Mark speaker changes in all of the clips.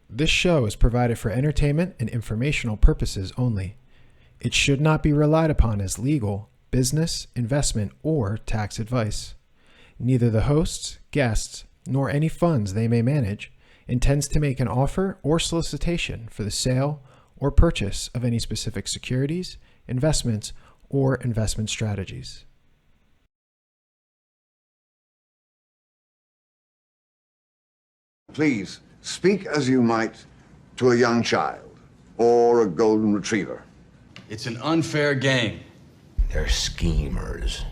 Speaker 1: This show is provided for entertainment and informational purposes only. It should not be relied upon as legal, business, investment, or tax advice. Neither the hosts, guests, nor any funds they may manage intends to make an offer or solicitation for the sale or purchase of any specific securities, investments, or investment strategies.
Speaker 2: Please, speak as you might to a young child or a golden retriever.
Speaker 3: It's an unfair game.
Speaker 4: They're schemers.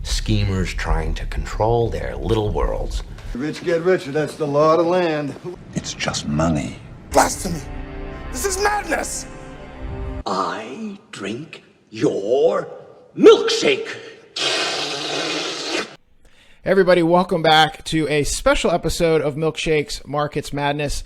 Speaker 4: Schemers trying to control their little worlds.
Speaker 2: The rich get richer, that's the law of the land.
Speaker 5: It's just money.
Speaker 6: Blasphemy! This is madness!
Speaker 7: I drink your milkshake.
Speaker 1: Everybody, welcome back to a special episode of Milkshakes Markets Madness.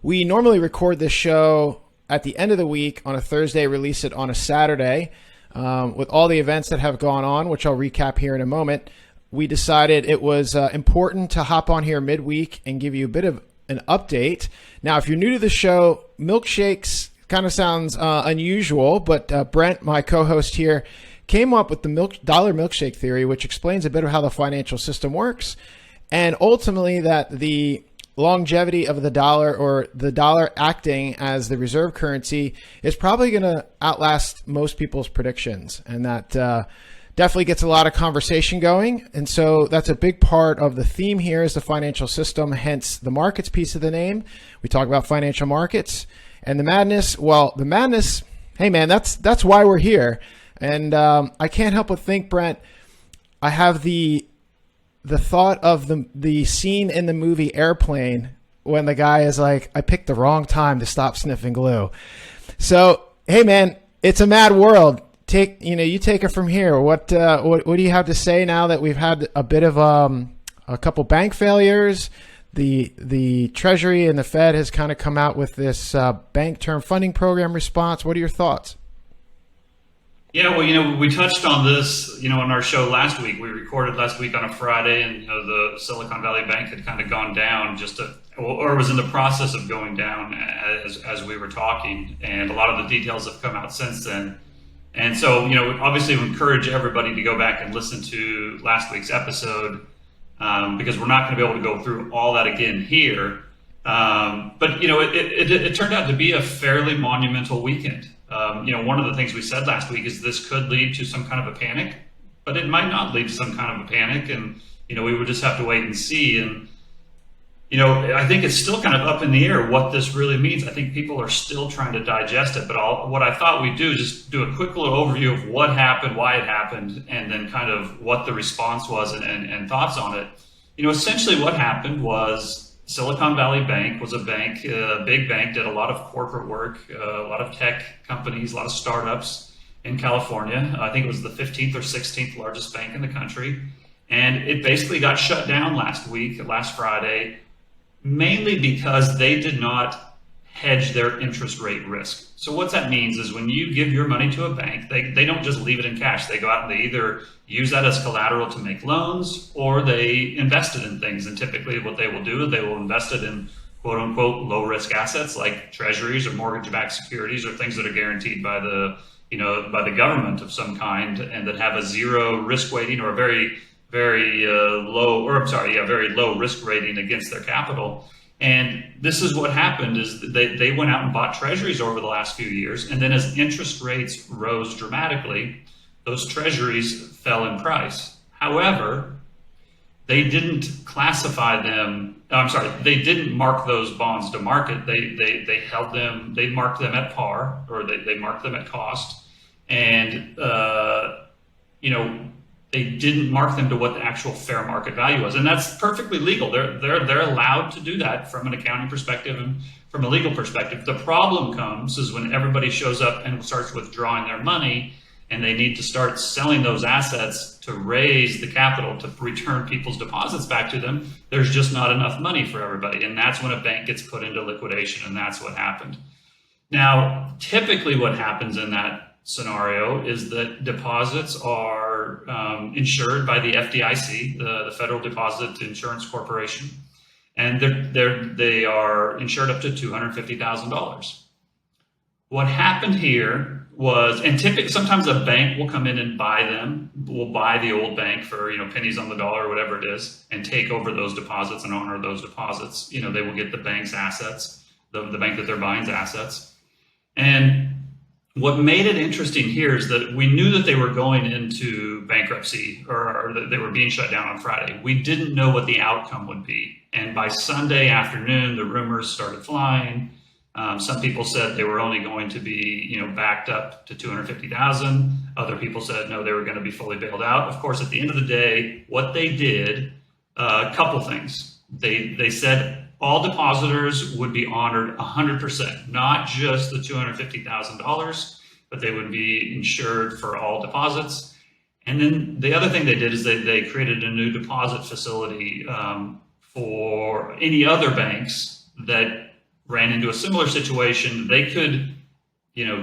Speaker 1: We normally record this show at the end of the week on a Thursday, release it on a Saturday. With all the events that have gone on, which I'll recap here in a moment, we decided it was important to hop on here midweek and give you a bit of an update. Now, if you're new to the show, Milkshakes kind of sounds unusual, but Brent, my co-host here, came up with the dollar milkshake theory, which explains a bit of how the financial system works, and ultimately that the longevity of the dollar, or the dollar acting as the reserve currency, is probably going to outlast most people's predictions. And that definitely gets a lot of conversation going. And so that's a big part of the theme here, is the financial system, hence the markets piece of the name. We talk about financial markets and the madness. Well, the madness, hey man, that's why we're here. And I can't help but think, Brent, I have the thought of the scene in the movie Airplane when the guy is like, I picked the wrong time to stop sniffing glue. So, hey man, it's a mad world. You take it from here. What do you have to say now that we've had a bit of a couple bank failures? The Treasury and the Fed has kind of come out with this bank term funding program response. What are your thoughts?
Speaker 8: Yeah, well, we touched on this, in our show last week. We recorded last week on a Friday, and, the Silicon Valley Bank had kind of gone down or was in the process of going down as we were talking. And a lot of the details have come out since then. And so, obviously we encourage everybody to go back and listen to last week's episode, because we're not going to be able to go through all that again here. But, it turned out to be a fairly monumental weekend. One of the things we said last week is this could lead to some kind of a panic, but it might not lead to some kind of a panic. And, we would just have to wait and see. And, I think it's still kind of up in the air what this really means. I think people are still trying to digest it. But what I thought we'd do is just do a quick little overview of what happened, why it happened, and then kind of what the response was and thoughts on it. Essentially what happened was Silicon Valley Bank was a bank, a big bank, did a lot of corporate work, a lot of tech companies, a lot of startups in California. I think it was the 15th or 16th largest bank in the country. And it basically got shut down last Friday, mainly because they did not hedge their interest rate risk. So what that means is when you give your money to a bank, they don't just leave it in cash. They go out and they either use that as collateral to make loans, or they invest it in things. And typically what they will do is they will invest it in quote unquote low risk assets like treasuries or mortgage backed securities, or things that are guaranteed by the government of some kind, and that have a zero risk weighting or a very low risk rating against their capital. And this is what happened is they went out and bought treasuries over the last few years. And then as interest rates rose dramatically, those treasuries fell in price. However, they didn't classify them. They didn't mark those bonds to market. They held them, they marked them at par, or they marked them at cost. And, they didn't mark them to what the actual fair market value was. And that's perfectly legal. They're allowed to do that from an accounting perspective and from a legal perspective. The problem comes is when everybody shows up and starts withdrawing their money, and they need to start selling those assets to raise the capital to return people's deposits back to them. There's just not enough money for everybody. And that's when a bank gets put into liquidation. And that's what happened. Now, typically what happens in that scenario is that deposits are insured by the FDIC, the Federal Deposit Insurance Corporation. and they are insured up to $250,000. What happened here was, and typically sometimes a bank will come in and buy them, will buy the old bank for pennies on the dollar or whatever it is, and take over those deposits and honor those deposits. They will get the bank's assets, the bank that they're buying's assets. And what made it interesting here is that we knew that they were going into bankruptcy or that they were being shut down on Friday. We didn't know what the outcome would be. And by Sunday afternoon, the rumors started flying. Some people said they were only going to be, backed up to 250,000. Other people said no, they were going to be fully bailed out. Of course, at the end of the day, what they did, a couple things. They said all depositors would be honored 100%, not just the $250,000, but they would be insured for all deposits. And then the other thing they did is they created a new deposit facility for any other banks that ran into a similar situation. They could,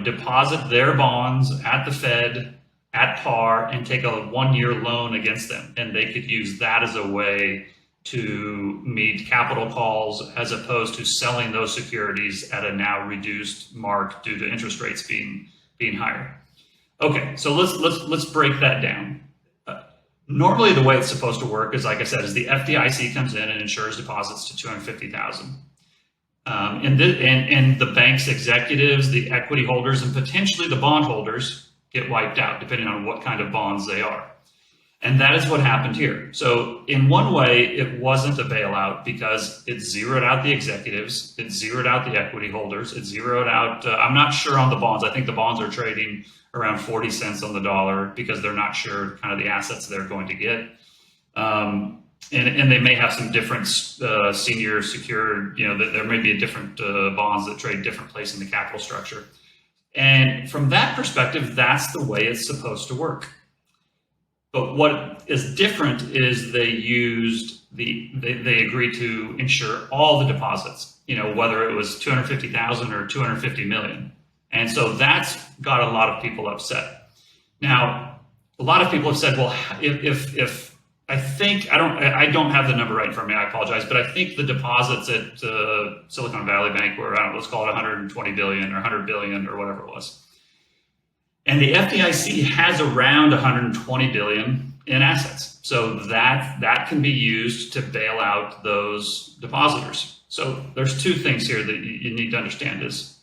Speaker 8: deposit their bonds at the Fed at par and take a 1-year loan against them. And they could use that as a way to meet capital calls as opposed to selling those securities at a now reduced mark due to interest rates being higher. Okay, so let's break that down. Normally, the way it's supposed to work is, like I said, is the FDIC comes in and insures deposits to 250,000. And the bank's executives, the equity holders, and potentially the bond holders get wiped out, depending on what kind of bonds they are. And that is what happened here. So in one way, it wasn't a bailout because it zeroed out the executives, it zeroed out the equity holders, it zeroed out, I'm not sure on the bonds. I think the bonds are trading around 40 cents on the dollar because they're not sure kind of the assets they're going to get. And they may have some different senior secured, there may be a different bonds that trade different place in the capital structure. And from that perspective, that's the way it's supposed to work. But what is different is they agreed to insure all the deposits, whether it was 250,000 or 250 million. And so that's got a lot of people upset. Now, a lot of people have said, well, if I think, I don't have the number right in front of me, I apologize, but I think the deposits at Silicon Valley Bank were around, let's call it 120 billion or 100 billion or whatever it was. And the FDIC has around 120 billion in assets. So that can be used to bail out those depositors. So there's two things here that you need to understand is,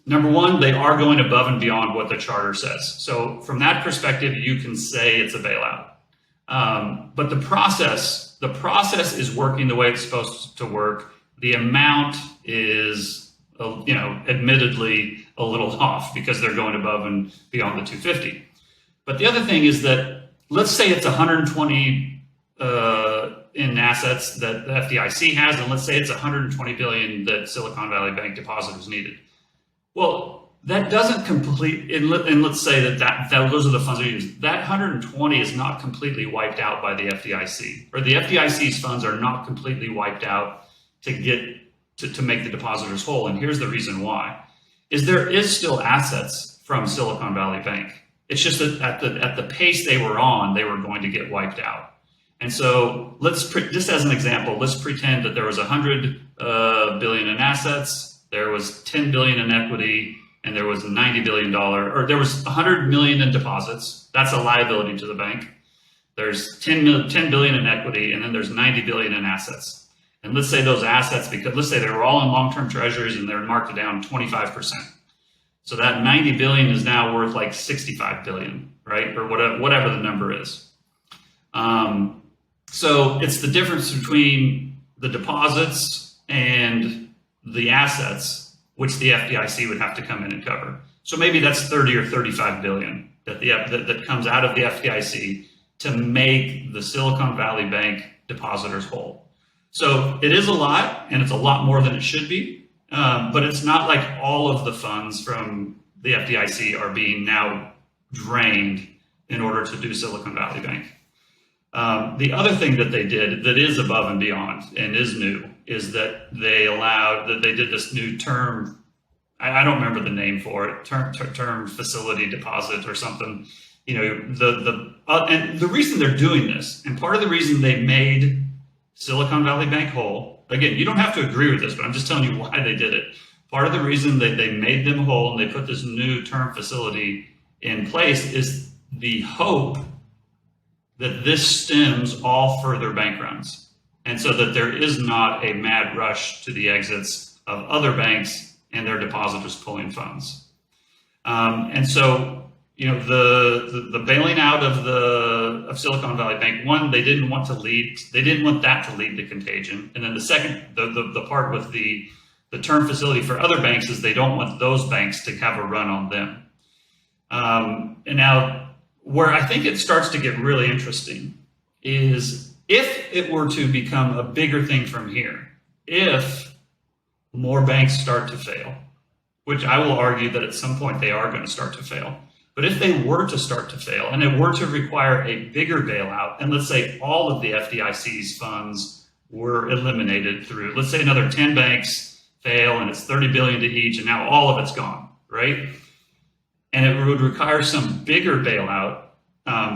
Speaker 8: number one, they are going above and beyond what the charter says. So from that perspective, you can say it's a bailout. But the process is working the way it's supposed to work. The amount is, admittedly a little off because they're going above and beyond the 250. But the other thing is that, let's say it's 120 in assets that the FDIC has, and let's say it's 120 billion that Silicon Valley Bank depositors needed. Well, that doesn't complete, and let's say that those are the funds that are used. That 120 is not completely wiped out by the FDIC, or the FDIC's funds are not completely wiped out to make the depositors whole. And here's the reason why, is there is still assets from Silicon Valley Bank. It's just that at the pace they were on, they were going to get wiped out. And so just as an example, let's pretend that there was 100 billion in assets, there was 10 billion in equity, and there was $90 billion, or there was 100 million in deposits. That's a liability to the bank. There's 10 billion in equity, and then there's 90 billion in assets. And let's say those assets, because let's say they were all in long-term treasuries and they're marked down 25%. So that 90 billion is now worth like 65 billion, right? Or whatever the number is. So it's the difference between the deposits and the assets, which the FDIC would have to come in and cover. So maybe that's 30 or 35 billion that comes out of the FDIC to make the Silicon Valley Bank depositors whole. So it is a lot, and it's a lot more than it should be, but it's not like all of the funds from the FDIC are being now drained in order to do Silicon Valley Bank. The other thing that they did that is above and beyond and is new is that they did this new term, I don't remember the name for it, term facility deposit or something. And the reason they're doing this, and part of the reason they made Silicon Valley Bank whole, again, you don't have to agree with this, but I'm just telling you why they did it. Part of the reason that they made them whole and they put this new term facility in place is the hope that this stems all further bank runs. And so that there is not a mad rush to the exits of other banks and their depositors pulling funds. And so, the bailing out of Silicon Valley Bank, one, they didn't want that to lead to contagion. And then the second, the part with the term facility for other banks is they don't want those banks to have a run on them. And now where I think it starts to get really interesting is if it were to become a bigger thing from here, if more banks start to fail, which I will argue that at some point they are going to start to fail. But if they were to start to fail and it were to require a bigger bailout, and let's say all of the FDIC's funds were eliminated through, let's say another 10 banks fail and it's 30 billion to each and now all of it's gone, right? And it would require some bigger bailout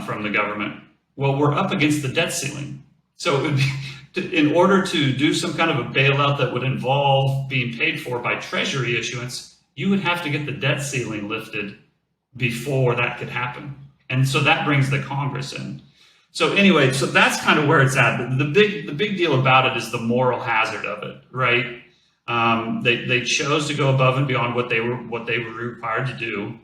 Speaker 8: from the government. Well, we're up against the debt ceiling. So it would be, in order to do some kind of a bailout that would involve being paid for by Treasury issuance, you would have to get the debt ceiling lifted before that could happen. And so that brings the Congress in. So anyway, so that's kind of where it's at. The big deal about it is the moral hazard of it, right? They chose to go above and beyond what they were required to do.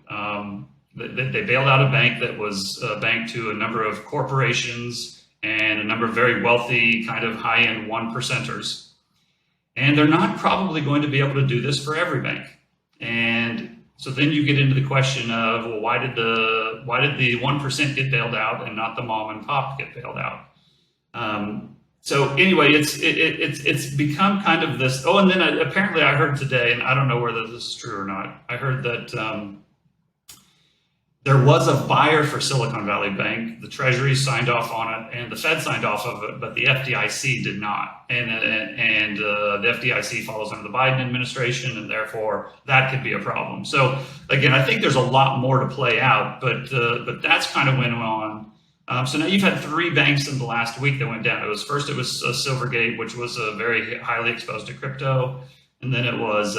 Speaker 8: They bailed out a bank that was a bank to a number of corporations and a number of very wealthy, kind of high-end one percenters. And they're not probably going to be able to do this for every bank. And so then you get into the question of, well, why did the 1% get bailed out and not the mom and pop get bailed out? So anyway, it's become kind of this. Oh, and then apparently I heard today, and I don't know whether this is true or not. I heard that there was a buyer for Silicon Valley Bank. The Treasury signed off on it, and the Fed signed off of it, but the FDIC did not. And the FDIC follows under the Biden administration, and therefore that could be a problem. So again, I think there's a lot more to play out, but that's kind of went on. So now you've had 3 banks in the last week that went down. It was Silvergate, which was very highly exposed to crypto, and then it was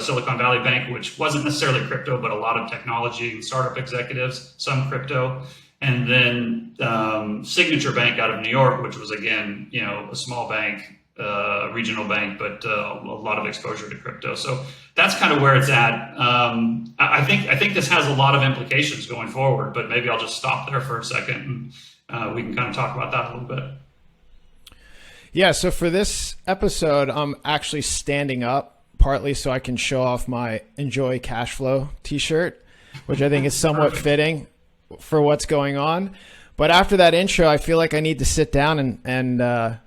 Speaker 8: Silicon Valley Bank, which wasn't necessarily crypto, but a lot of technology and startup executives, some crypto, and then Signature Bank out of New York, which was again a small bank, regional bank, but a lot of exposure to crypto. So that's kind of where it's at. I think this has a lot of implications going forward, but maybe I'll just stop there for a second and we can kind of talk about that a little bit.
Speaker 1: Yeah. So for this episode, I'm actually standing up partly so I can show off my Enjoy Cash Flow t-shirt, which I think is somewhat fitting for what's going on. But after that intro, I feel like I need to sit down and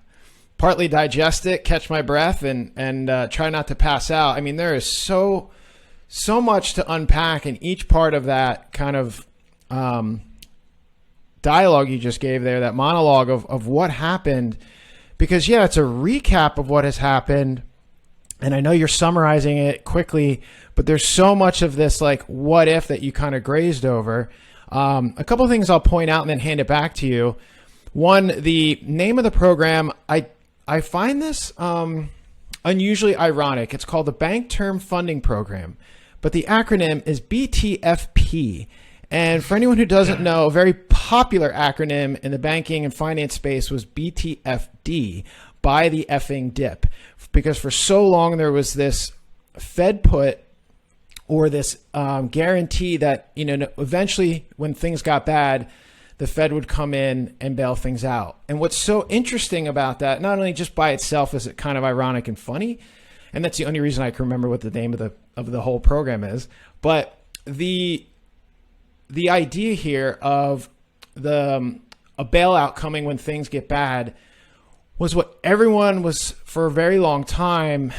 Speaker 1: partly digest it, catch my breath, and try not to pass out. I mean, there is so much to unpack in each part of that kind of dialogue you just gave there, that monologue of what happened. Because, yeah, it's a recap of what has happened, and I know you're summarizing it quickly, but there's so much of this, like, what if that you kind of grazed over. A couple of things I'll point out and then hand it back to you. One, the name of the program, I find this unusually ironic. It's called the Bank Term Funding Program, but the acronym is BTFP. And for anyone who doesn't know, a very popular acronym in the banking and finance space was BTFD, buy the effing dip. Because for so long there was this Fed put or this guarantee that eventually when things got bad, the Fed would come in and bail things out. And what's so interesting about that, not only just by itself is it kind of ironic and funny, and that's the only reason I can remember what the name of the whole program is, but the idea here of a bailout coming when things get bad was what everyone was for a very long time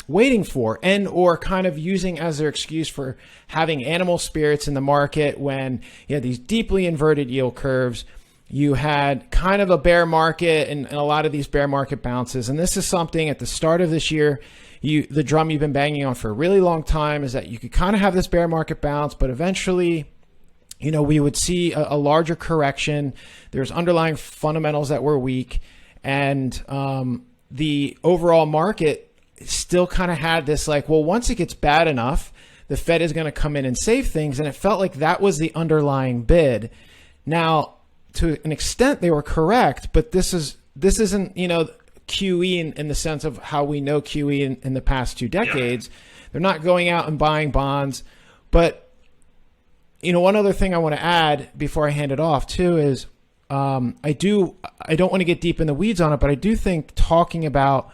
Speaker 1: waiting for, and or kind of using as their excuse for having animal spirits in the market when you had these deeply inverted yield curves. You had kind of a bear market and a lot of these bear market bounces. And this is something at the start of this year, the drum you've been banging on for a really long time is that you could kind of have this bear market bounce, but eventually, we would see a larger correction. There's underlying fundamentals that were weak. And the overall market still kind of had this like, well, once it gets bad enough, the Fed is going to come in and save things. And it felt like that was the underlying bid. Now, to an extent, they were correct, but this isn't, QE in the sense of how we know QE in the past 2 decades. Yeah. They're not going out and buying bonds. But, one other thing I want to add before I hand it off too is I don't want to get deep in the weeds on it, but I do think talking about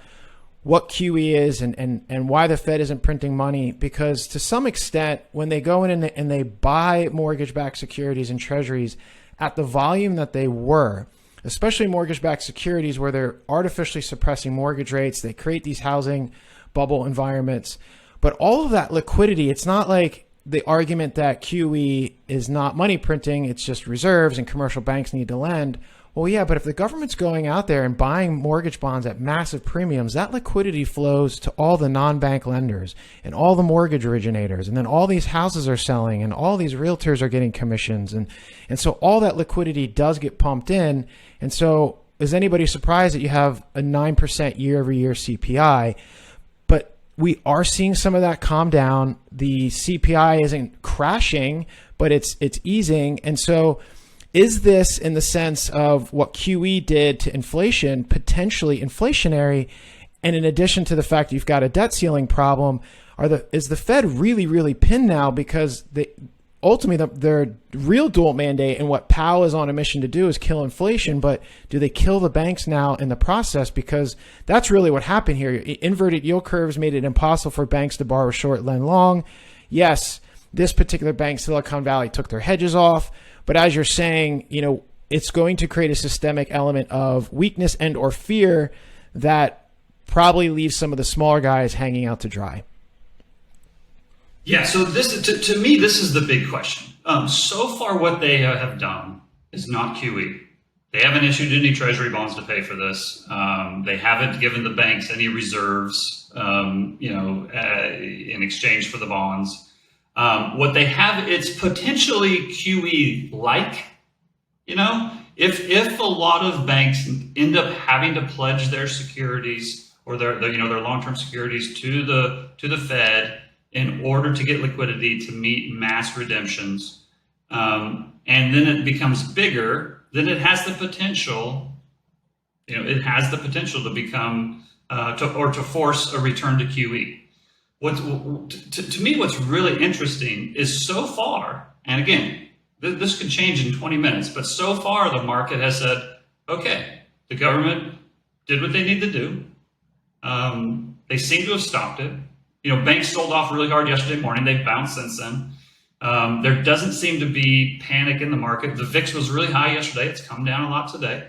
Speaker 1: what QE is and why the Fed isn't printing money, because to some extent, when they go in and they buy mortgage-backed securities and treasuries at the volume that they were, especially mortgage-backed securities where they're artificially suppressing mortgage rates, they create these housing bubble environments. But all of that liquidity, it's not like the argument that QE is not money printing, it's just reserves and commercial banks need to lend. Well, yeah, but if the government's going out there and buying mortgage bonds at massive premiums, that liquidity flows to all the non-bank lenders and all the mortgage originators. And then all these houses are selling and all these realtors are getting commissions. And so all that liquidity does get pumped in. And so is anybody surprised that you have a 9% year-over-year CPI? But we are seeing some of that calm down. The CPI isn't crashing, but it's easing. And so is this, in the sense of what QE did to inflation, potentially inflationary? And in addition to the fact you've got a debt ceiling problem, is the Fed really, really pinned now? Because ultimately their real dual mandate and what Powell is on a mission to do is kill inflation, but do they kill the banks now in the process? Because that's really what happened here. Inverted yield curves made it impossible for banks to borrow short, lend long. Yes, this particular bank, Silicon Valley, took their hedges off. But as you're saying, it's going to create a systemic element of weakness and or fear that probably leaves some of the smaller guys hanging out to dry.
Speaker 8: Yeah, so this to me, this is the big question. So far, what they have done is not QE. They haven't issued any treasury bonds to pay for this. They haven't given the banks any reserves, in exchange for the bonds. What they have, it's potentially QE-like, if a lot of banks end up having to pledge their securities or their long-term securities to the Fed in order to get liquidity to meet mass redemptions, and then it becomes bigger, then it has the potential, to become to force a return to QE. To me, what's really interesting is so far, and again, this could change in 20 minutes, but so far the market has said, okay, the government did what they need to do. They seem to have stopped it. Banks sold off really hard yesterday morning. They've bounced since then. There doesn't seem to be panic in the market. The VIX was really high yesterday. It's come down a lot today.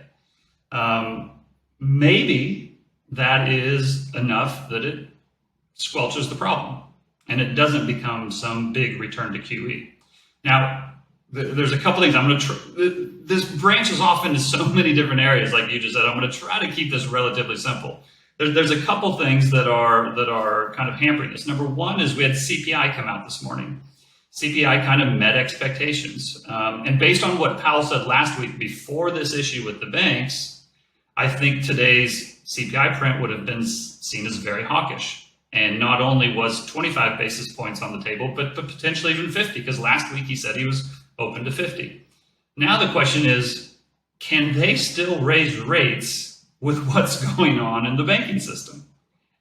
Speaker 8: Maybe that is enough that it squelches the problem and it doesn't become some big return to QE. Now, there's a couple things I'm going to this branches off into so many different areas, like you just said. I'm going to try to keep this relatively simple. There's a couple things that are kind of hampering this. Number one is we had CPI come out this morning. CPI kind of met expectations. And based on what Powell said last week before this issue with the banks, I think today's CPI print would have been seen as very hawkish. And not only was 25 basis points on the table, but potentially even 50, because last week he said he was open to 50. Now the question is, can they still raise rates with what's going on in the banking system?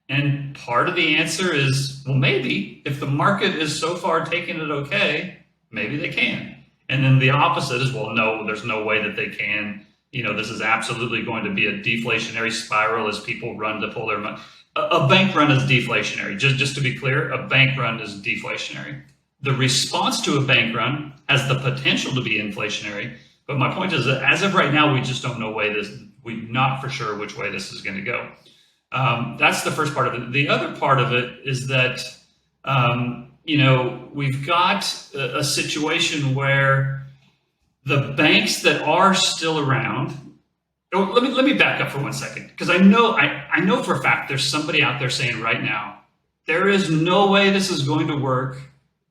Speaker 8: And part of the answer is, well, maybe if the market is so far taking it okay, maybe they can. And then the opposite is, well, no, there's no way that they can. This is absolutely going to be a deflationary spiral as people run to pull their money. A bank run is deflationary. Just to be clear, a bank run is deflationary. The response to a bank run has the potential to be inflationary. But my point is that as of right now, we just don't know we're not for sure which way this is going to go. That's the first part of it. The other part of it is that, we've got a situation where the banks that are still around. Oh, let me back up for 1 second, because I know for a fact there's somebody out there saying right now, there is no way this is going to work.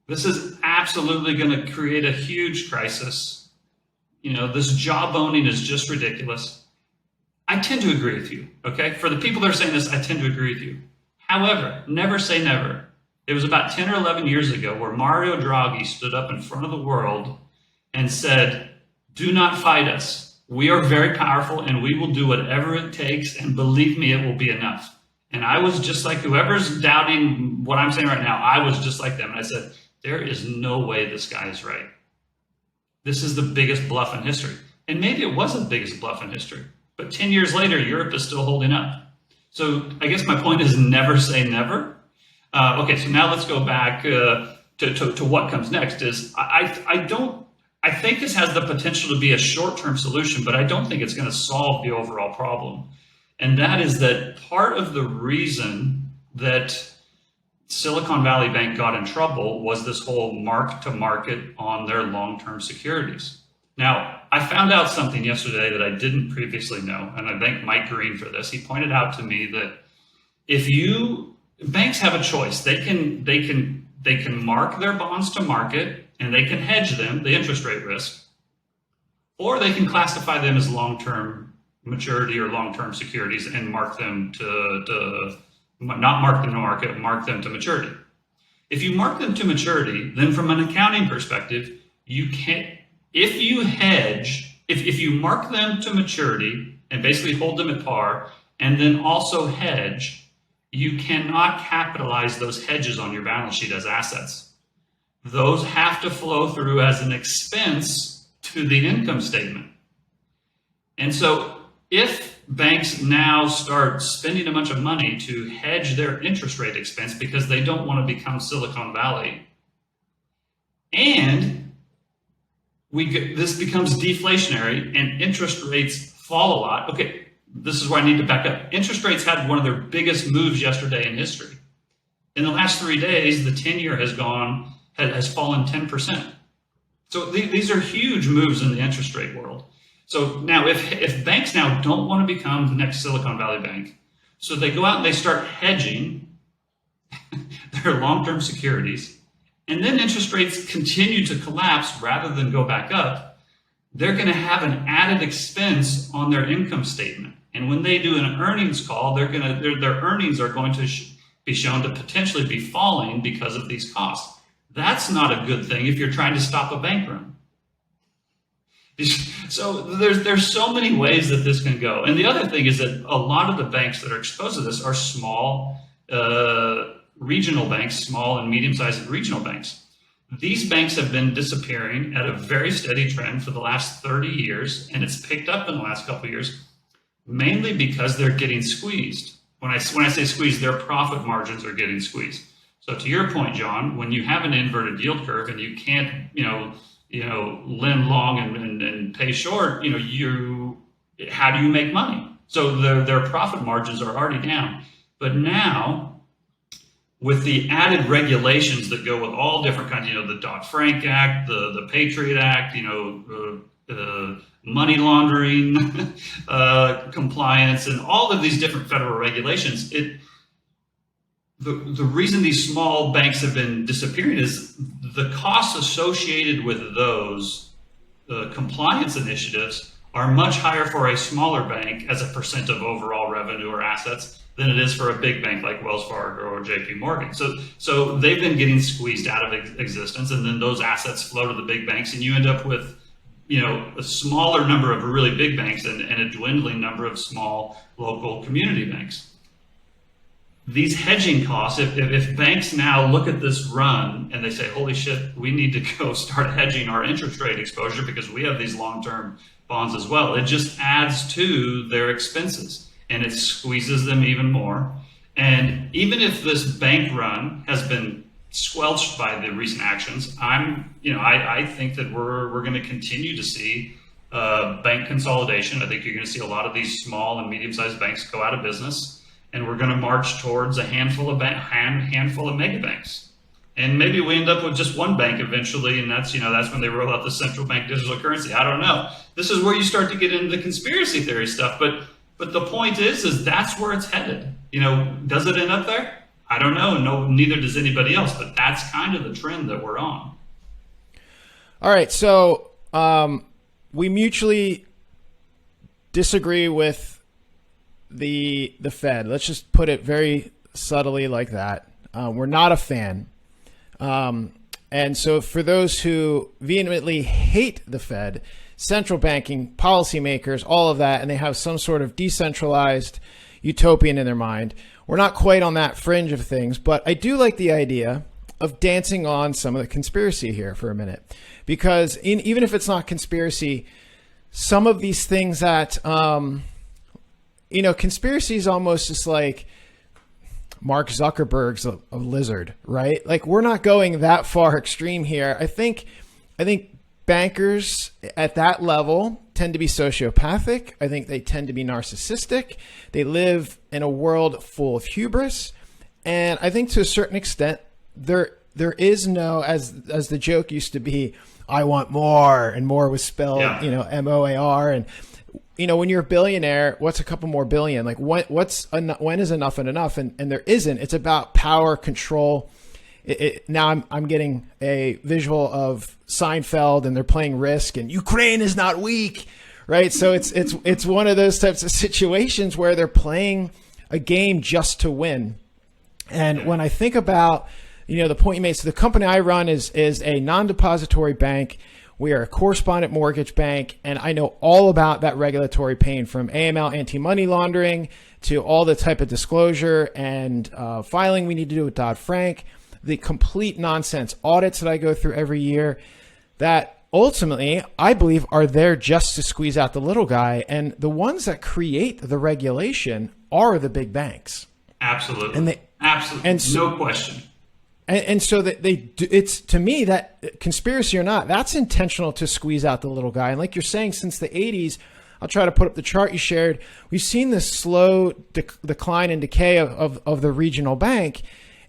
Speaker 8: This is absolutely going to create a huge crisis. This jawboning is just ridiculous. I tend to agree with you, okay? For the people that are saying this, I tend to agree with you. However, never say never. It was about 10 or 11 years ago where Mario Draghi stood up in front of the world and said, do not fight us. We are very powerful and we will do whatever it takes, and believe me, it will be enough. And I was just like, whoever's doubting what I'm saying right now, I was just like them. And I said, there is no way this guy is right. This is the biggest bluff in history. And maybe it was the biggest bluff in history. But 10 years later, Europe is still holding up. So I guess my point is never say never. Okay, so now let's go back to what comes next. Is I think this has the potential to be a short-term solution, but I don't think it's going to solve the overall problem. And that is that part of the reason that Silicon Valley Bank got in trouble was this whole mark-to-market on their long-term securities. Now, I found out something yesterday that I didn't previously know, and I thank Mike Green for this. He pointed out to me that banks have a choice. They can mark their bonds to market, and they can hedge them, the interest rate risk, or they can classify them as long-term maturity or long-term securities and mark them to not mark them to market, mark them to maturity. If you mark them to maturity, then from an accounting perspective, you can't, if you mark them to maturity and basically hold them at par and then also hedge, you cannot capitalize those hedges on your balance sheet as assets. Those have to flow through as an expense to the income statement. And so if banks now start spending a bunch of money to hedge their interest rate expense because they don't want to become Silicon Valley, and this becomes deflationary and interest rates fall a lot. Okay, this is where I need to back up. Interest rates had one of their biggest moves yesterday in history. In the last 3 days, the 10-year has fallen 10%. So these are huge moves in the interest rate world. So now if banks now don't want to become the next Silicon Valley Bank, so they go out and they start hedging their long-term securities, and then interest rates continue to collapse rather than go back up, they're going to have an added expense on their income statement. And when they do an earnings call, their earnings are going to be shown to potentially be falling because of these costs. That's not a good thing if you're trying to stop a bank run. So there's so many ways that this can go. And the other thing is that a lot of the banks that are exposed to this are small regional banks, small and medium-sized regional banks. These banks have been disappearing at a very steady trend for the last 30 years, and it's picked up in the last couple of years, mainly because they're getting squeezed. When I say squeezed, their profit margins are getting squeezed. So to your point, John, when you have an inverted yield curve and you can't, lend long and pay short, how do you make money? So their profit margins are already down. But now, with the added regulations that go with all different kinds, the Dodd-Frank Act, the Patriot Act, money laundering compliance, and all of these different federal regulations, the reason these small banks have been disappearing is the costs associated with those compliance initiatives are much higher for a smaller bank as a percent of overall revenue or assets than it is for a big bank like Wells Fargo or JP Morgan. So they've been getting squeezed out of existence, and then those assets flow to the big banks, and you end up with a smaller number of really big banks and a dwindling number of small local community banks. These hedging costs, if banks now look at this run and they say, holy shit, we need to go start hedging our interest rate exposure because we have these long-term bonds as well, it just adds to their expenses and it squeezes them even more. And even if this bank run has been squelched by the recent actions, I think that we're going to continue to see bank consolidation. I think you're going to see a lot of these small and medium-sized banks go out of business. And we're going to march towards a handful of mega banks, and maybe we end up with just one bank eventually, and that's when they roll out the central bank digital currency. I don't know. This is where you start to get into the conspiracy theory stuff, but the point is that's where it's headed. Does it end up there? I don't know. No, neither does anybody else. But that's kind of the trend that we're on.
Speaker 1: All right, so we mutually disagree with the Fed. Let's just put it very subtly like that. We're not a fan. And so for those who vehemently hate the Fed, central banking, policymakers, all of that, and they have some sort of decentralized utopian in their mind, we're not quite on that fringe of things, but I do like the idea of dancing on some of the conspiracy here for a minute. Because even if it's not conspiracy, some of these things that, conspiracy is almost just like Mark Zuckerberg's a lizard, right? Like, we're not going that far extreme here. I think bankers at that level tend to be sociopathic. I think they tend to be narcissistic. They live in a world full of hubris. And I think to a certain extent, there is no, as the joke used to be, I want more, and more was spelled, MOAR. And, when you're a billionaire, what's a couple more billion? Like, when is enough and enough? And there isn't. It's about power, control. Now I'm getting a visual of Seinfeld, and they're playing Risk, and Ukraine is not weak, right? So it's one of those types of situations where they're playing a game just to win. And when I think about, the point you made, so the company I run is a non-depository bank. We are a correspondent mortgage bank, and I know all about that regulatory pain, from AML, anti-money laundering, to all the type of disclosure and filing we need to do with Dodd-Frank, the complete nonsense audits that I go through every year that ultimately I believe are there just to squeeze out the little guy. And the ones that create the regulation are the big banks.
Speaker 8: Absolutely. No question.
Speaker 1: And so that it's, to me, that conspiracy or not, that's intentional to squeeze out the little guy. And like you're saying, since the 80s, I'll try to put up the chart you shared. We've seen this slow decline and decay of the regional bank,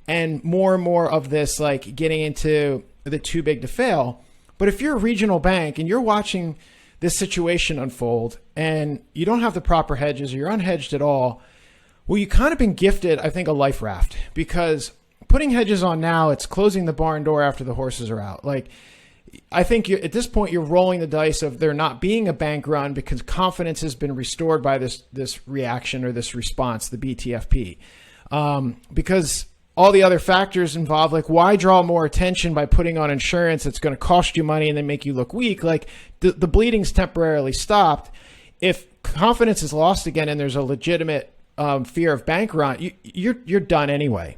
Speaker 1: and more of this, like, getting into the too big to fail. But if you're a regional bank and you're watching this situation unfold and you don't have the proper hedges, or you're unhedged at all, well, you kind of been gifted, I think, a life raft, because putting hedges on now, it's closing the barn door after the horses are out. Like, I think at this point, you're rolling the dice of there not being a bank run, because confidence has been restored by this reaction or this response, the BTFP. Because all the other factors involved, like, why draw more attention by putting on insurance that's going to cost you money and then make you look weak? Like, the bleeding's temporarily stopped. If confidence is lost again and there's a legitimate fear of bank run, you're done anyway.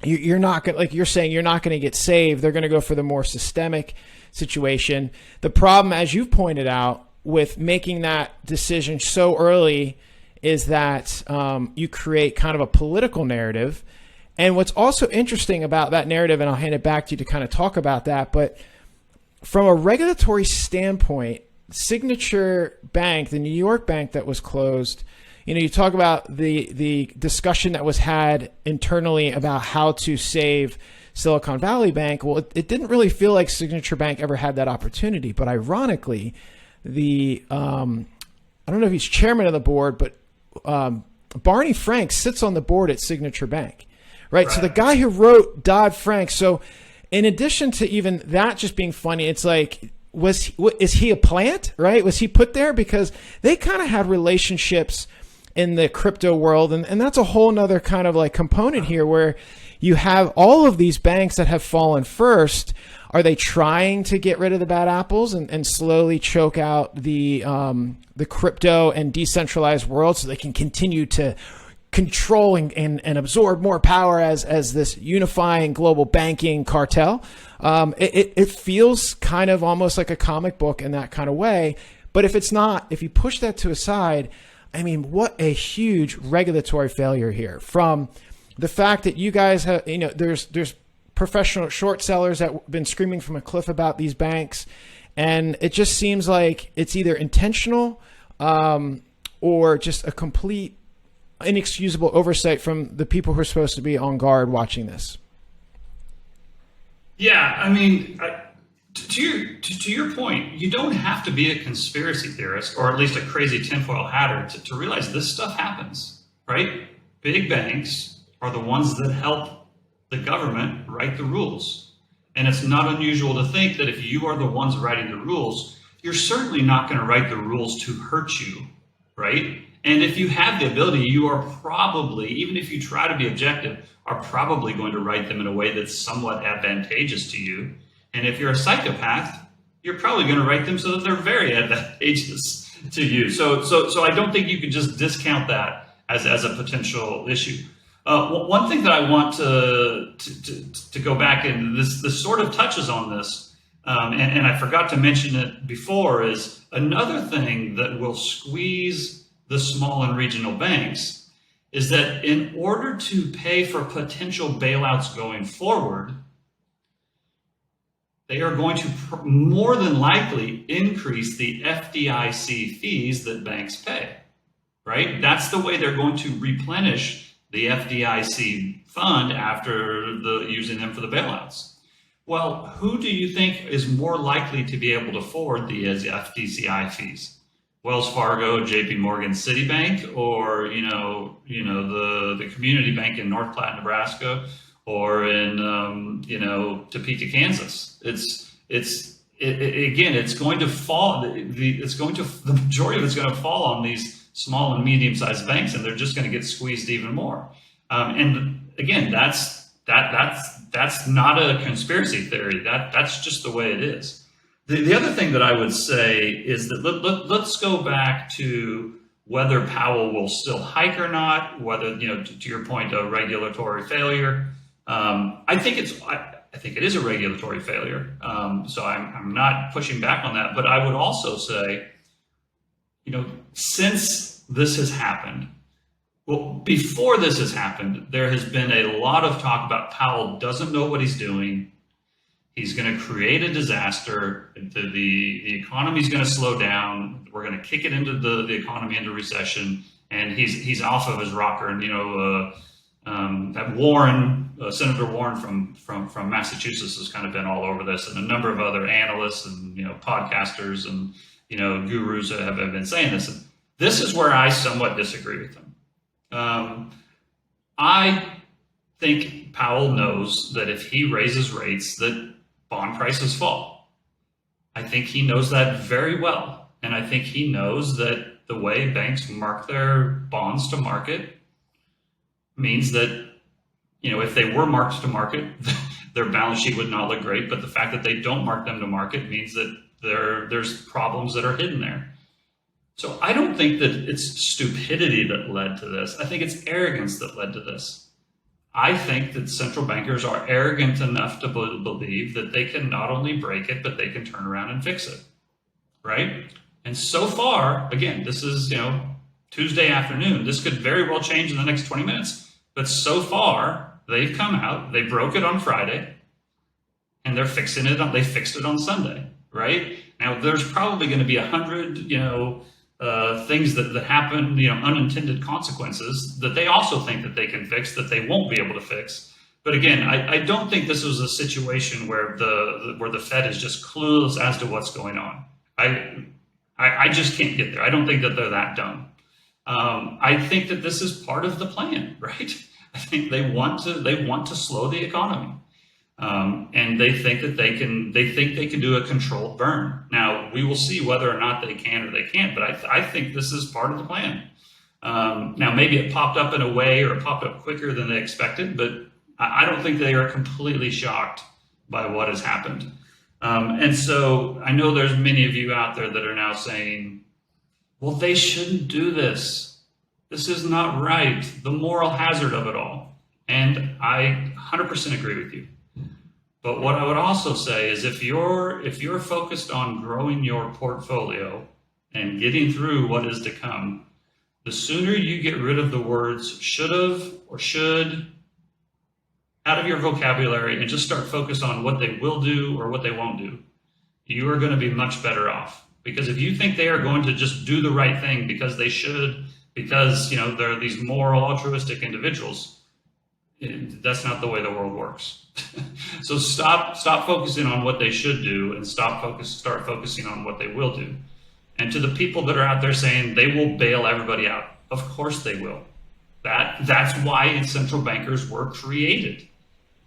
Speaker 1: You're not going, like you're saying, you're not going to get saved. They're going to go for the more systemic situation. The problem, as you've pointed out, with making that decision so early is that you create kind of a political narrative. And what's also interesting about that narrative, and I'll hand it back to you to kind of talk about that, but from a regulatory standpoint, Signature Bank, the New York bank that was closed, you talk about the discussion that was had internally about how to save Silicon Valley Bank. Well, it didn't really feel like Signature Bank ever had that opportunity. But ironically, I don't know if he's chairman of the board, but Barney Frank sits on the board at Signature Bank, right? So the guy who wrote Dodd-Frank. So in addition to even that just being funny, it's like, is he a plant, right? Was he put there? Because they kind of had relationships in the crypto world. And that's a whole nother kind of like component here, where you have all of these banks that have fallen first. Are they trying to get rid of the bad apples and slowly choke out the crypto and decentralized world so they can continue to control and absorb more power as this unifying global banking cartel? It feels kind of almost like a comic book in that kind of way. But if it's not, if you push that to a side, I mean, what a huge regulatory failure here, from the fact that you guys have, there's professional short sellers that have been screaming from a cliff about these banks. And it just seems like it's either intentional or just a complete inexcusable oversight from the people who are supposed to be on guard watching this.
Speaker 8: Yeah, I mean, to your point, you don't have to be a conspiracy theorist or at least a crazy tinfoil hatter to realize this stuff happens, right? Big banks are the ones that help the government write the rules. And it's not unusual to think that if you are the ones writing the rules, you're certainly not going to write the rules to hurt you, right? And if you have the ability, you are probably, even if you try to be objective, are probably going to write them in a way that's somewhat advantageous to you. And if you're a psychopath, you're probably going to write them so that they're very advantageous to you. So I don't think you can just discount that as a potential issue. One thing that I want to go back, and this sort of touches on this, and I forgot to mention it before, is another thing that will squeeze the small and regional banks is that in order to pay for potential bailouts going forward, they are going to more than likely increase the FDIC fees that banks pay, right? That's the way they're going to replenish the FDIC fund after using them for the bailouts. Well, who do you think is more likely to be able to afford the FDIC fees? Wells Fargo, JP Morgan, Citibank, or the community bank in North Platte, Nebraska, or in Topeka, Kansas. It's going to fall. The majority of it's going to fall on these small and medium-sized banks, and they're just going to get squeezed even more. And again, that's not a conspiracy theory. That's just the way it is. The other thing that I would say is that let's go back to whether Powell will still hike or not, whether, to your point, a regulatory failure. I think it is a regulatory failure. So I'm not pushing back on that. But I would also say, since this has happened, well, before this has happened, there has been a lot of talk about Powell doesn't know what he's doing. He's going to create a disaster. The economy is going to slow down. We're going to kick it into the economy into recession, and he's off of his rocker. And that Warren, Senator Warren from Massachusetts, has kind of been all over this, and a number of other analysts and podcasters and gurus have been saying this. And this is where I somewhat disagree with them. I think Powell knows that if he raises rates, that bond prices fall. I think he knows that very well. And I think he knows that the way banks mark their bonds to market means that, if they were marked to market, their balance sheet would not look great. But the fact that they don't mark them to market means that there's problems that are hidden there. So I don't think that it's stupidity that led to this. I think it's arrogance that led to this. I think that central bankers are arrogant enough to believe that they can not only break it, but they can turn around and fix it, right? And so far, again, this is, Tuesday afternoon. This could very well change in the next 20 minutes. But so far, they've come out, they broke it on Friday, and they're fixing it. They fixed it on Sunday, right? Now, there's probably going to be 100, things that happen, unintended consequences that they also think that they can fix, that they won't be able to fix. But again, I don't think this was a situation where the Fed is just clueless as to what's going on. I just can't get there. I don't think that they're that dumb. I think that this is part of the plan, right? I think they want to slow the economy. And they think that they can do a controlled burn. Now, we will see whether or not they can or they can't, but I think this is part of the plan. Now, maybe it popped up in a way, or it popped up quicker than they expected, but I don't think they are completely shocked by what has happened. And so I know there's many of you out there that are now saying, well, they shouldn't do this. This is not right. The moral hazard of it all. And I 100% agree with you. But what I would also say is if you're focused on growing your portfolio and getting through what is to come, the sooner you get rid of the words should have or should out of your vocabulary and just start focused on what they will do or what they won't do, you are going to be much better off. Because if you think they are going to just do the right thing because they should, because they're these moral, altruistic individuals, that's not the way the world works. So stop focusing on what they should do and start focusing on what they will do. And to the people that are out there saying they will bail everybody out, of course they will. That's why central bankers were created.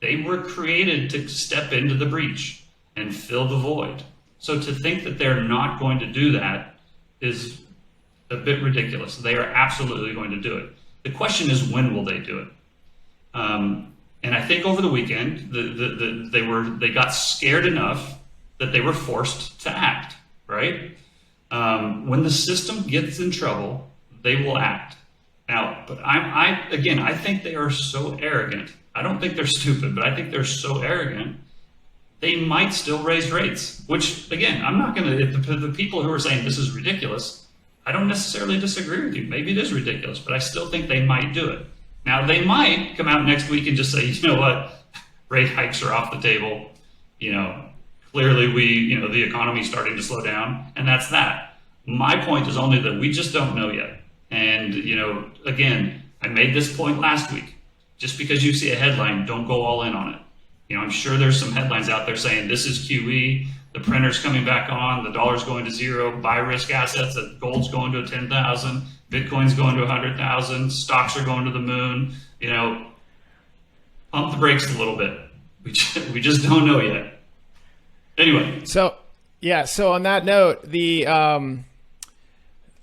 Speaker 8: They were created to step into the breach and fill the void. So to think that they're not going to do that a bit ridiculous. They are absolutely going to do it. The question is, when will they do it? And I think over the weekend, they got scared enough that they were forced to act, right? When the system gets in trouble, they will act. Now, but I think they are so arrogant. I don't think they're stupid, but I think they're so arrogant, they might still raise rates, which, again, I'm not going to, the people who are saying this is ridiculous, I don't necessarily disagree with you. Maybe it is ridiculous, but I still think they might do it. Now, they might come out next week and just say, you know what, rate hikes are off the table. Clearly the economy's starting to slow down, and that's that. My point is only that we just don't know yet. And, again, I made this point last week. Just because you see a headline, don't go all in on it. I'm sure there's some headlines out there saying this is QE, the printer's coming back on, the dollar's going to zero, buy risk assets, gold's going to 10,000, Bitcoin's going to 100,000, stocks are going to the moon. Pump the brakes a little bit. We just don't know yet. Anyway.
Speaker 1: So on that note,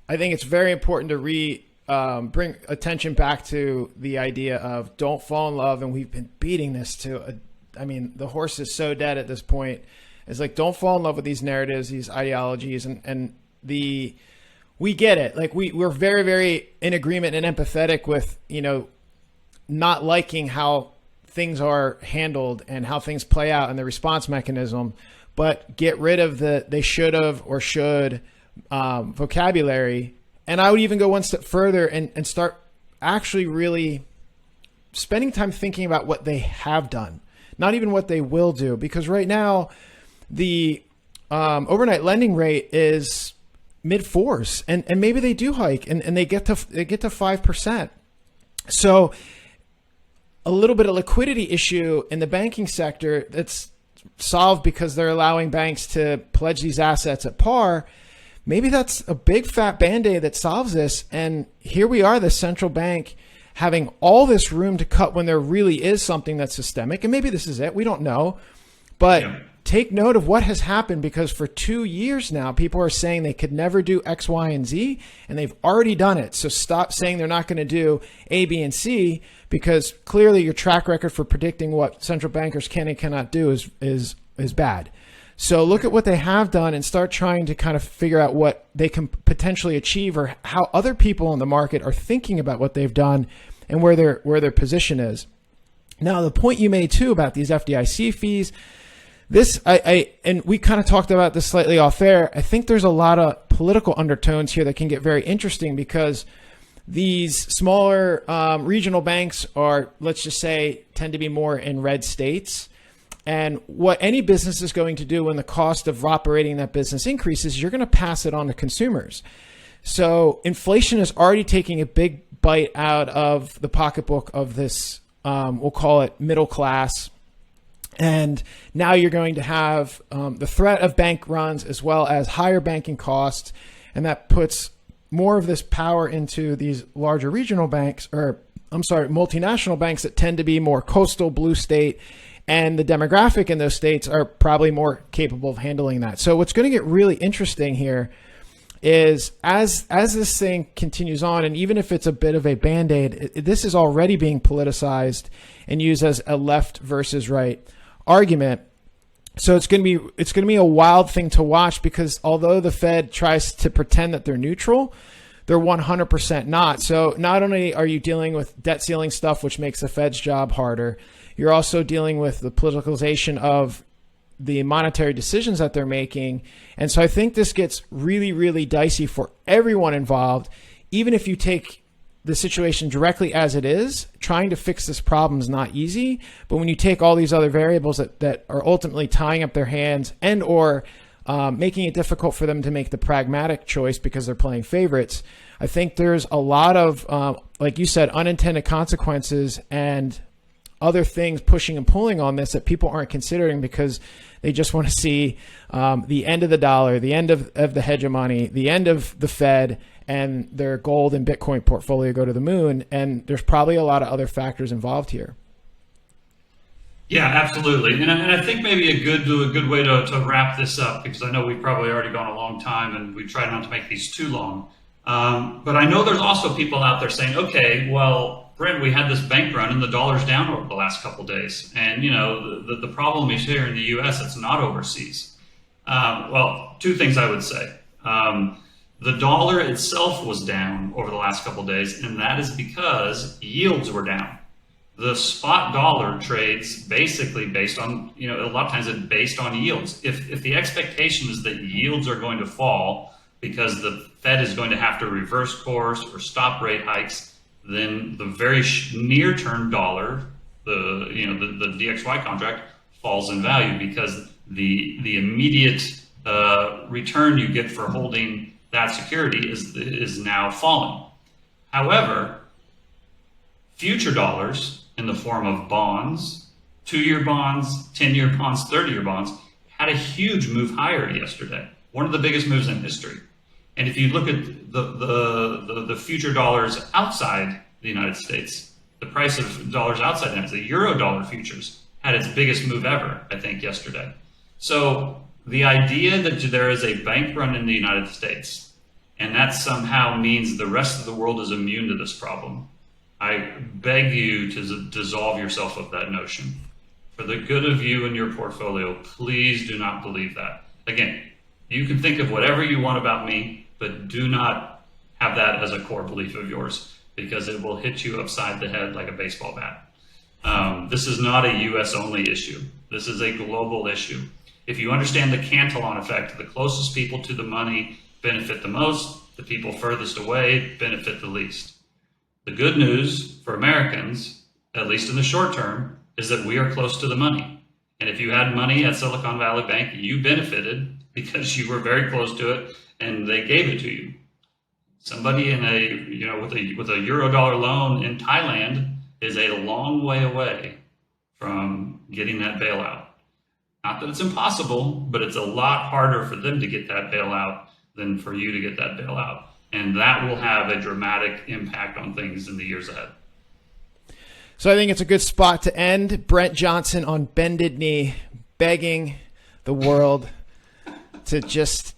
Speaker 1: I think it's very important to bring attention back to the idea of don't fall in love. And we've been beating this the horse is so dead at this point. It's like, don't fall in love with these narratives, these ideologies, and we get it. Like we're very, very in agreement and empathetic with, not liking how things are handled and how things play out and the response mechanism, but get rid of the they should have or should vocabulary. And I would even go one step further and start actually really spending time thinking about what they have done, not even what they will do. Because right now, the overnight lending rate is mid fours, and maybe they do hike and they get to 5%. So a little bit of liquidity issue in the banking sector that's solved because they're allowing banks to pledge these assets at par. Maybe that's a big fat Band-Aid that solves this. And here we are, the central bank having all this room to cut when there really is something that's systemic. And maybe this is it. We don't know. But take note of what has happened, because for 2 years now, people are saying they could never do X, Y, and Z, and they've already done it. So stop saying they're not going to do A, B, and C, because clearly your track record for predicting what central bankers can and cannot do is bad. So look at what they have done and start trying to kind of figure out what they can potentially achieve, or how other people in the market are thinking about what they've done and where their position is. Now, the point you made too about these FDIC fees, and we kind of talked about this slightly off air. I think there's a lot of political undertones here that can get very interesting, because these smaller regional banks are, let's just say, tend to be more in red states. And what any business is going to do when the cost of operating that business increases, you're going to pass it on to consumers. So inflation is already taking a big bite out of the pocketbook of this, we'll call it middle class. And now you're going to have the threat of bank runs as well as higher banking costs. And that puts more of this power into these larger regional banks, multinational banks that tend to be more coastal blue state. And the demographic in those states are probably more capable of handling that. So what's going to get really interesting here is as this thing continues on, and even if it's a bit of a Band-Aid, this is already being politicized and used as a left versus right argument. So it's going to be a wild thing to watch, because although the Fed tries to pretend that they're neutral, they're 100% not. So not only are you dealing with debt ceiling stuff, which makes the Fed's job harder, you're also dealing with the politicalization of the monetary decisions that they're making. And so I think this gets really, really dicey for everyone involved. Even if you take the situation directly as it is, trying to fix this problem is not easy. But when you take all these other variables that are ultimately tying up their hands and or making it difficult for them to make the pragmatic choice because they're playing favorites, I think there's a lot of, like you said, unintended consequences and other things pushing and pulling on this that people aren't considering, because they just want to see the end of the dollar, the end of the hegemony, the end of the Fed, and their gold and Bitcoin portfolio go to the moon. And there's probably a lot of other factors involved here.
Speaker 8: Yeah, absolutely. And I think maybe a good way to wrap this up, because I know we've probably already gone a long time and we try not to make these too long. But I know there's also people out there saying, okay, well, Brent, we had this bank run and the dollar's down over the last couple of days. And, the problem is here in the U.S., it's not overseas. Well, two things I would say. The dollar itself was down over the last couple of days, and that is because yields were down. The spot dollar trades basically based on, a lot of times it's based on yields. If the expectation is that yields are going to fall because the Fed is going to have to reverse course or stop rate hikes, then the very near-term dollar, the DXY contract, falls in value because the immediate return you get for holding that security is now falling. However, future dollars in the form of bonds, 2-year bonds, 10-year bonds, 30-year bonds, had a huge move higher yesterday. One of the biggest moves in history. And if you look at the future dollars outside the United States, the price of dollars outside the euro dollar futures had its biggest move ever, I think, yesterday. So the idea that there is a bank run in the United States and that somehow means the rest of the world is immune to this problem, I beg you to dissolve yourself of that notion. For the good of you and your portfolio, please do not believe that. Again, you can think of whatever you want about me, but do not have that as a core belief of yours, because it will hit you upside the head like a baseball bat. This is not a US only issue. This is a global issue. If you understand the Cantillon Effect, the closest people to the money benefit the most, the people furthest away benefit the least. The good news for Americans, at least in the short term, is that we are close to the money. And if you had money at Silicon Valley Bank, you benefited because you were very close to it and they gave it to you. Somebody with a euro dollar loan in Thailand is a long way away from getting that bailout. Not that it's impossible, but it's a lot harder for them to get that bailout than for you to get that bailout. And that will have a dramatic impact on things in the years ahead.
Speaker 1: So I think it's a good spot to end. Brent Johnson on bended knee, begging the world to just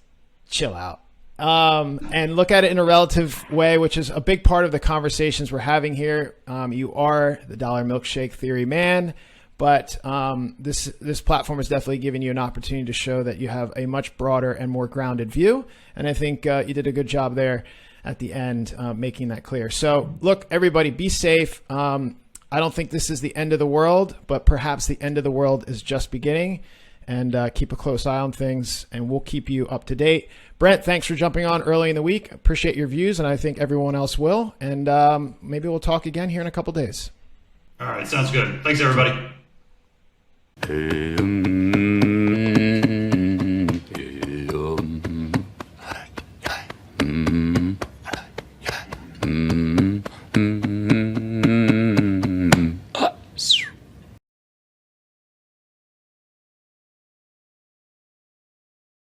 Speaker 1: chill out and look at it in a relative way, which is a big part of the conversations we're having here. You are the dollar milkshake theory man, but this platform is definitely giving you an opportunity to show that you have a much broader and more grounded view. And I think you did a good job there at the end, making that clear. So look, everybody, be safe. I don't think this is the end of the world, but perhaps the end of the world is just beginning. And keep a close eye on things, and we'll keep you up to date. Brent, thanks for jumping on early in the week. Appreciate your views, and I think everyone else will. And maybe we'll talk again here in a couple days.
Speaker 8: All right, sounds good. Thanks, everybody.
Speaker 4: Mm-hmm.